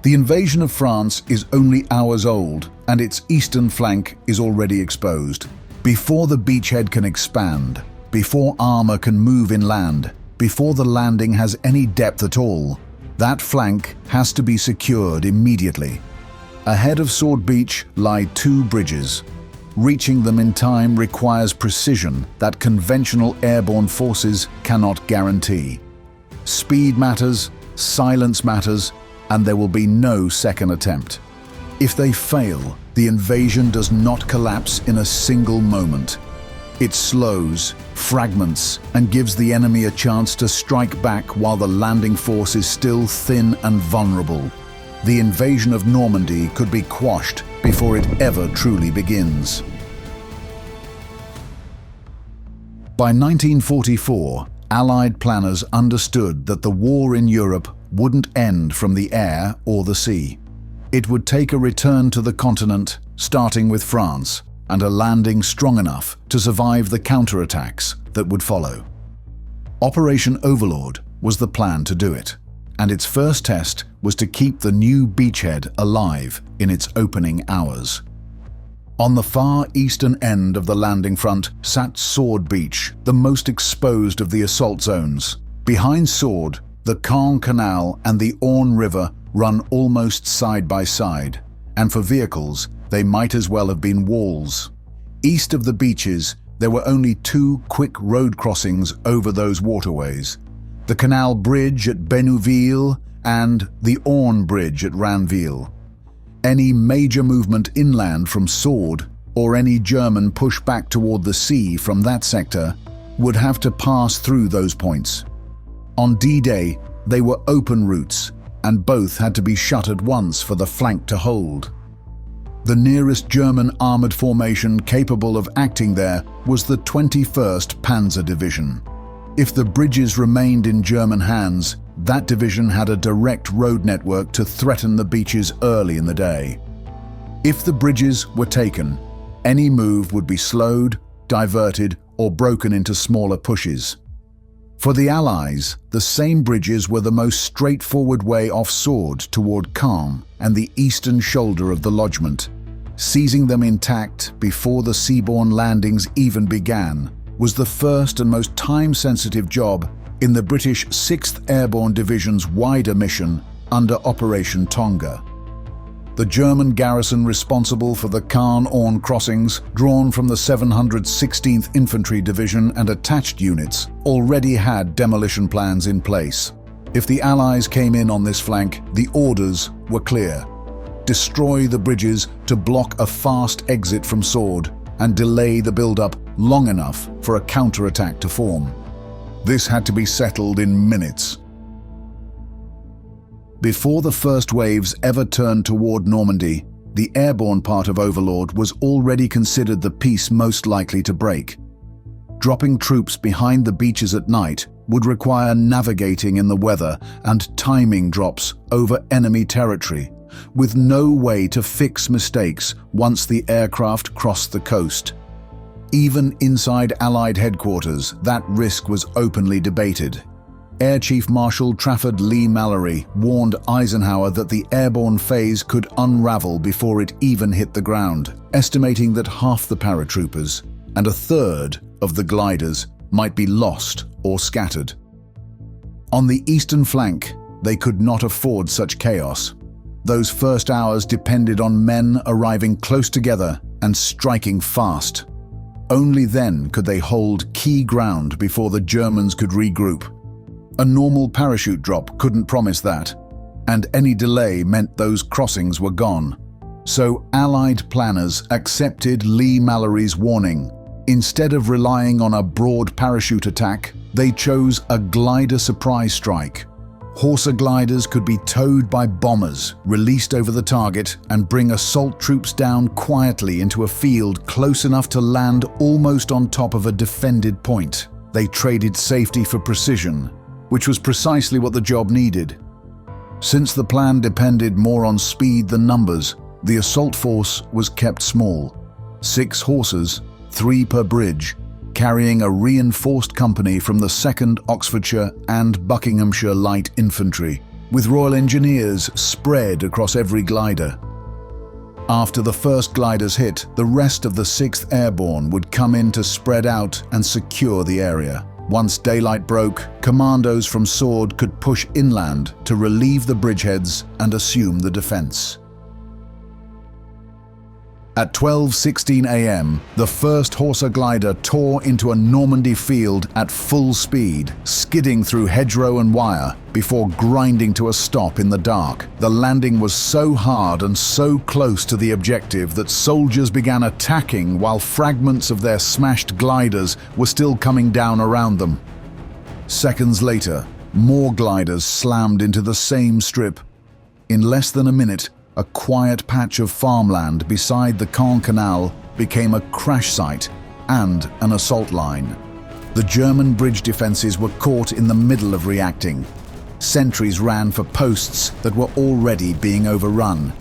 The invasion of France is only hours old, and its eastern flank is already exposed. Before the beachhead can expand, before armor can move inland, before the landing has any depth at all, that flank has to be secured immediately. Ahead of Sword Beach lie two bridges. Reaching them in time requires precision that conventional airborne forces cannot guarantee. Speed matters, silence matters, and there will be no second attempt. If they fail, the invasion does not collapse in a single moment. It slows, fragments, and gives the enemy a chance to strike back while the landing force is still thin and vulnerable. The invasion of Normandy could be quashed before it ever truly begins. By 1944, Allied planners understood that the war in Europe wouldn't end from the air or the sea. It would take a return to the continent, starting with France, and a landing strong enough to survive the counterattacks that would follow. Operation Overlord was the plan to do it, and its first test was to keep the new beachhead alive in its opening hours. On the far eastern end of the landing front sat Sword Beach, the most exposed of the assault zones. Behind Sword, the Caen Canal and the Orne River run almost side by side, and for vehicles, they might as well have been walls. East of the beaches, there were only two quick road crossings over those waterways: the Canal Bridge at Bénouville and the Orne Bridge at Ranville. Any major movement inland from Sword, or any German push back toward the sea from that sector, would have to pass through those points. On D-Day, they were open routes, and both had to be shut at once for the flank to hold. The nearest German armored formation capable of acting there was the 21st Panzer Division. If the bridges remained in German hands, that division had a direct road network to threaten the beaches early in the day. If the bridges were taken, any move would be slowed, diverted, or broken into smaller pushes. For the Allies, the same bridges were the most straightforward way off Sword toward Caen and the eastern shoulder of the lodgement. Seizing them intact before the seaborne landings even began was the first and most time-sensitive job in the British 6th Airborne Division's wider mission under Operation Tonga. The German garrison responsible for the Caen-Orne crossings, drawn from the 716th Infantry Division and attached units, already had demolition plans in place. If the Allies came in on this flank, the orders were clear: destroy the bridges to block a fast exit from Sword and delay the build-up long enough for a counterattack to form. This had to be settled in minutes. Before the first waves ever turned toward Normandy, the airborne part of Overlord was already considered the piece most likely to break. Dropping troops behind the beaches at night would require navigating in the weather and timing drops over enemy territory, with no way to fix mistakes once the aircraft crossed the coast. Even inside Allied headquarters, that risk was openly debated. Air Chief Marshal Trafford Leigh-Mallory warned Eisenhower that the airborne phase could unravel before it even hit the ground, estimating that half the paratroopers and a third of the gliders might be lost or scattered. On the eastern flank, they could not afford such chaos. Those first hours depended on men arriving close together and striking fast. Only then could they hold key ground before the Germans could regroup. A normal parachute drop couldn't promise that, and any delay meant those crossings were gone. So Allied planners accepted Leigh-Mallory's warning. Instead of relying on a broad parachute attack, they chose a glider surprise strike. Horsa gliders could be towed by bombers, released over the target, and bring assault troops down quietly into a field close enough to land almost on top of a defended point. They traded safety for precision, which was precisely what the job needed. Since the plan depended more on speed than numbers, the assault force was kept small. 6 horses, 3 per bridge, carrying a reinforced company from the 2nd Oxfordshire and Buckinghamshire Light Infantry, with Royal Engineers spread across every glider. After the first gliders hit, the rest of the 6th Airborne would come in to spread out and secure the area. Once daylight broke, commandos from Sword could push inland to relieve the bridgeheads and assume the defense. At 12:16 a.m., the first Horsa glider tore into a Normandy field at full speed, skidding through hedgerow and wire before grinding to a stop in the dark. The landing was so hard and so close to the objective that soldiers began attacking while fragments of their smashed gliders were still coming down around them. Seconds later, more gliders slammed into the same strip. In less than a minute, a quiet patch of farmland beside the Caen Canal became a crash site and an assault line. The German bridge defenses were caught in the middle of reacting. Sentries ran for posts that were already being overrun.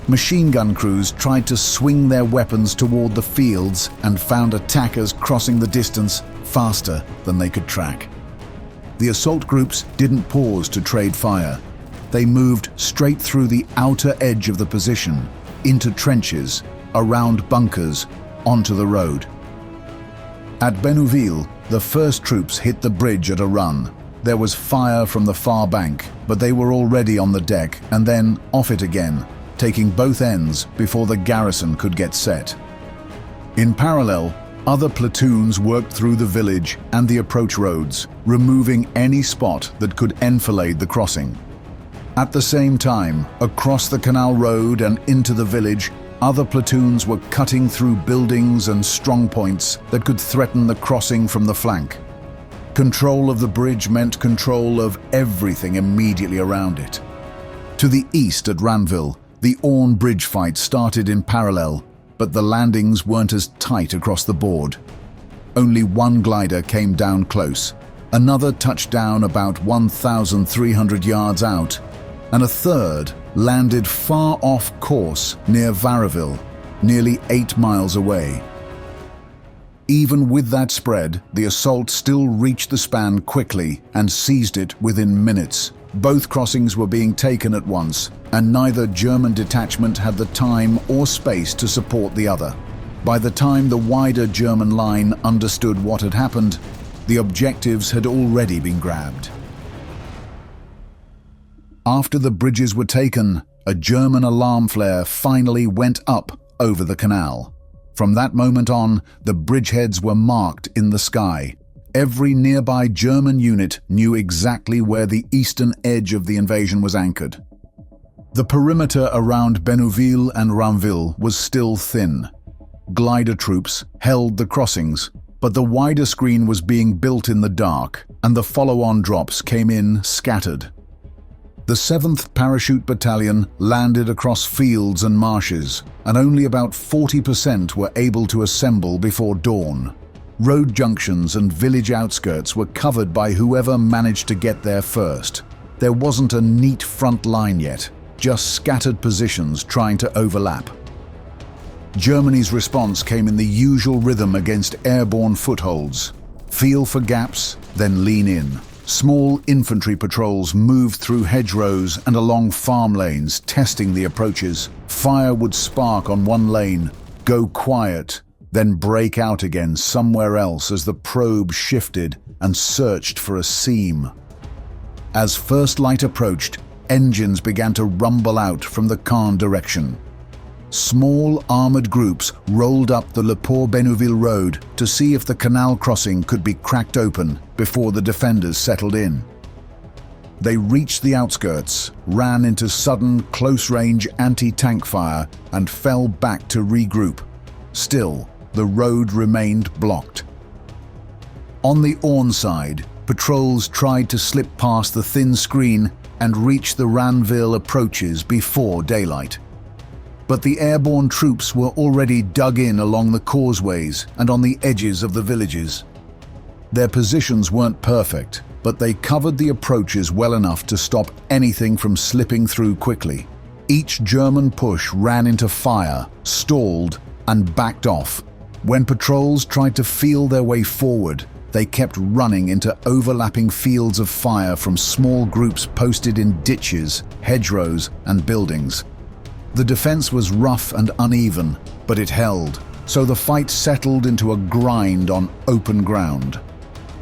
Machine gun crews tried to swing their weapons toward the fields and found attackers crossing the distance faster than they could track. The assault groups didn't pause to trade fire. They moved straight through the outer edge of the position, into trenches, around bunkers, onto the road. At Bénouville, the first troops hit the bridge at a run. There was fire from the far bank, but they were already on the deck and then off it again, taking both ends before the garrison could get set. In parallel, other platoons worked through the village and the approach roads, removing any spot that could enfilade the crossing. At the same time, across the canal road and into the village, other platoons were cutting through buildings and strongpoints that could threaten the crossing from the flank. Control of the bridge meant control of everything immediately around it. To the east at Ranville, the Orne bridge fight started in parallel, but the landings weren't as tight across the board. Only one glider came down close, another touched down about 1,300 yards out, and a third landed far off course near Varaville, nearly 8 miles away. Even with that spread, the assault still reached the span quickly and seized it within minutes. Both crossings were being taken at once, and neither German detachment had the time or space to support the other. By the time the wider German line understood what had happened, the objectives had already been grabbed. After the bridges were taken, a German alarm flare finally went up over the canal. From that moment on, the bridgeheads were marked in the sky. Every nearby German unit knew exactly where the eastern edge of the invasion was anchored. The perimeter around Bénouville and Ranville was still thin. Glider troops held the crossings, but the wider screen was being built in the dark, and the follow-on drops came in scattered. The 7th Parachute Battalion landed across fields and marshes, and only about 40% were able to assemble before dawn. Road junctions and village outskirts were covered by whoever managed to get there first. There wasn't a neat front line yet, just scattered positions trying to overlap. Germany's response came in the usual rhythm against airborne footholds. Feel for gaps, then lean in. Small infantry patrols moved through hedgerows and along farm lanes, testing the approaches. Fire would spark on one lane, go quiet, then break out again somewhere else as the probe shifted and searched for a seam. As first light approached, engines began to rumble out from the Caen direction. Small armored groups rolled up the Le Port-Bénouville road to see if the canal crossing could be cracked open before the defenders settled in. They reached the outskirts, ran into sudden close-range anti-tank fire, and fell back to regroup. Still, the road remained blocked. On the Orne side, patrols tried to slip past the thin screen and reach the Ranville approaches before daylight. But the airborne troops were already dug in along the causeways and on the edges of the villages. Their positions weren't perfect, but they covered the approaches well enough to stop anything from slipping through quickly. Each German push ran into fire, stalled, and backed off. When patrols tried to feel their way forward, they kept running into overlapping fields of fire from small groups posted in ditches, hedgerows, and buildings. The defense was rough and uneven, but it held, so the fight settled into a grind on open ground.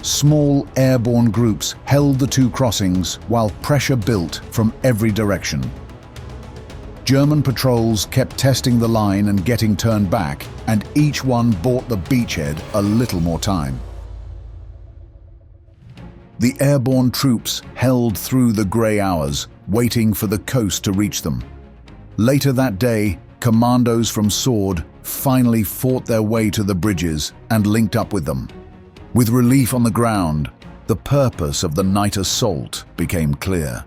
Small airborne groups held the two crossings while pressure built from every direction. German patrols kept testing the line and getting turned back, and each one bought the beachhead a little more time. The airborne troops held through the grey hours, waiting for the coast to reach them. Later that day, commandos from Sword finally fought their way to the bridges and linked up with them. With relief on the ground, the purpose of the night assault became clear.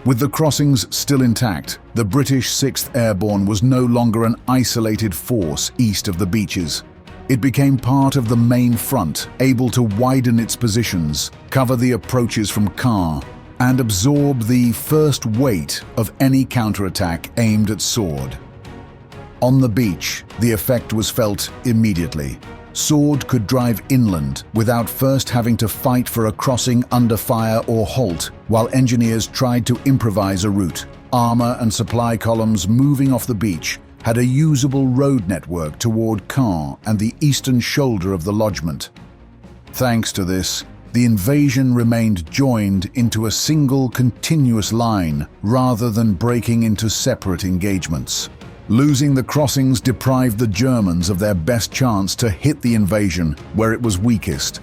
With the crossings still intact, the British 6th Airborne was no longer an isolated force east of the beaches. It became part of the main front, able to widen its positions, cover the approaches from Caen, and absorb the first weight of any counterattack aimed at Sword. On the beach, the effect was felt immediately. Sword could drive inland without first having to fight for a crossing under fire or halt, while engineers tried to improvise a route. Armor and supply columns moving off the beach had a usable road network toward Caen and the eastern shoulder of the lodgement. Thanks to this, the invasion remained joined into a single continuous line rather than breaking into separate engagements. Losing the crossings deprived the Germans of their best chance to hit the invasion where it was weakest.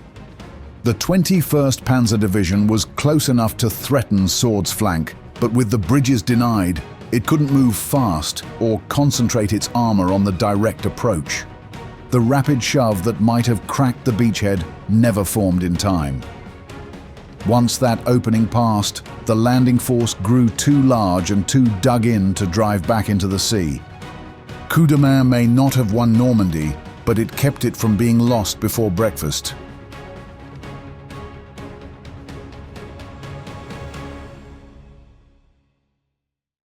The 21st Panzer Division was close enough to threaten Sword's flank, but with the bridges denied, it couldn't move fast or concentrate its armor on the direct approach. The rapid shove that might have cracked the beachhead never formed in time. Once that opening passed, the landing force grew too large and too dug in to drive back into the sea. Coup de main may not have won Normandy, but it kept it from being lost before breakfast.